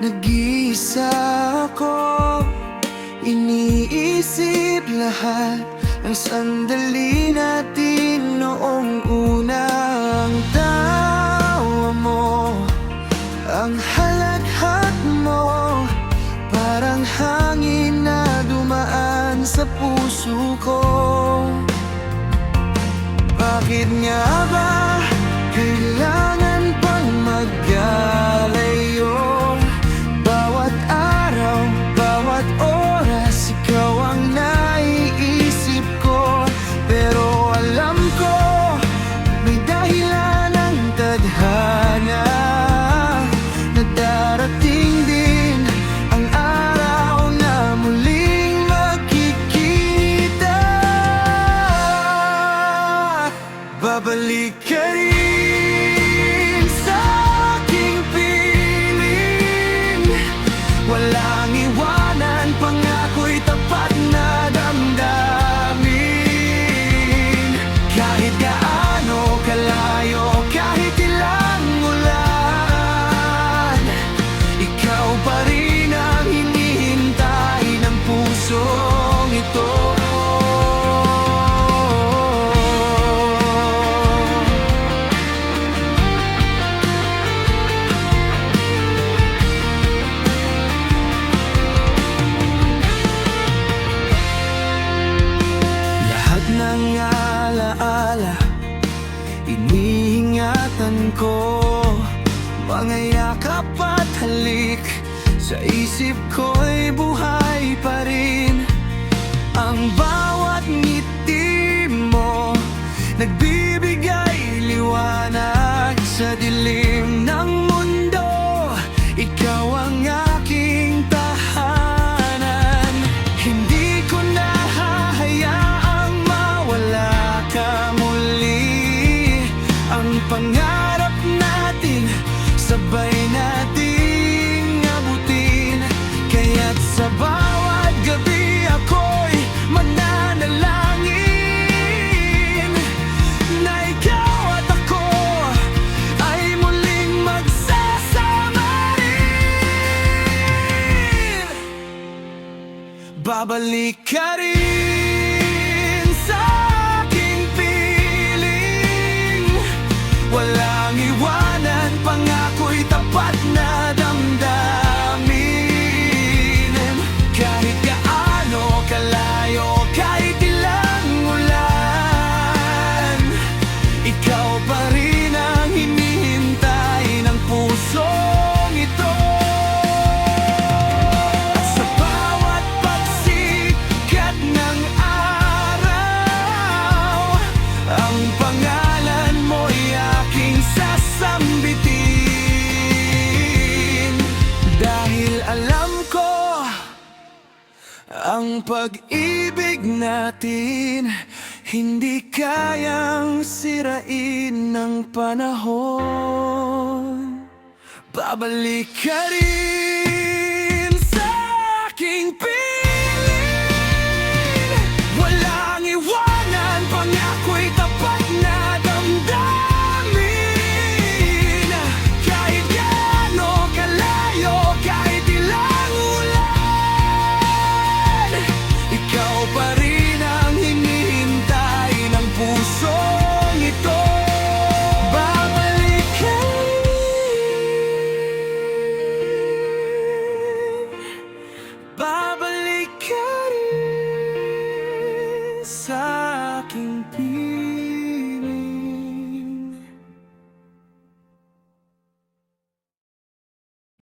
Nag-iisa ako, iniisip lahat ng sandali natin noong unang tawa mo. Ang halakhak mo, parang hangin na dumaan sa puso ko. Bakit nga ba kailangan pang magkalayo? Bawat araw, bawat oras, ikaw ang naiisip ko. Pero alam ko, may dahilan ang tadhana, na darating din ang araw na muling magkikita. Babalik ka rin sa aking piling, walang iwanan, pangako'y tapat na damdamin. Kahit gaano kalayo, kahit ilang ulan, ikaw pa rin ang hinihintay ng pusong ito. Ng alaala, iniingatan ko, mga yakap at halik, sa isip ko'y buhay pa rin. Ang bawat ngiti mo, nagbibigay liwanag sa dilim ng mundo. Ikaw ang aking tahanan, hindi ko nahahayaang mawala ka muli. Ang pangarap natin, sabay nating abutin. Kaya't sa bawat gabi ako'y mananalangin na ikaw at ako ay muling magsasama rin. Babalik ka rin sa aking piling, walang iwanan, pangako'y tapat na damdamin. Kahit gaano kalayo, kahit ilang ulan, ikaw pa rin ang hinihintay ng pusong ito. At sa bawat pagsikat ng araw, ang pangalan mo'y aking sasambitin. Dahil alam ko, ang pag-ibig natin hindi kayang sirain ng panahon. Babalik ka rin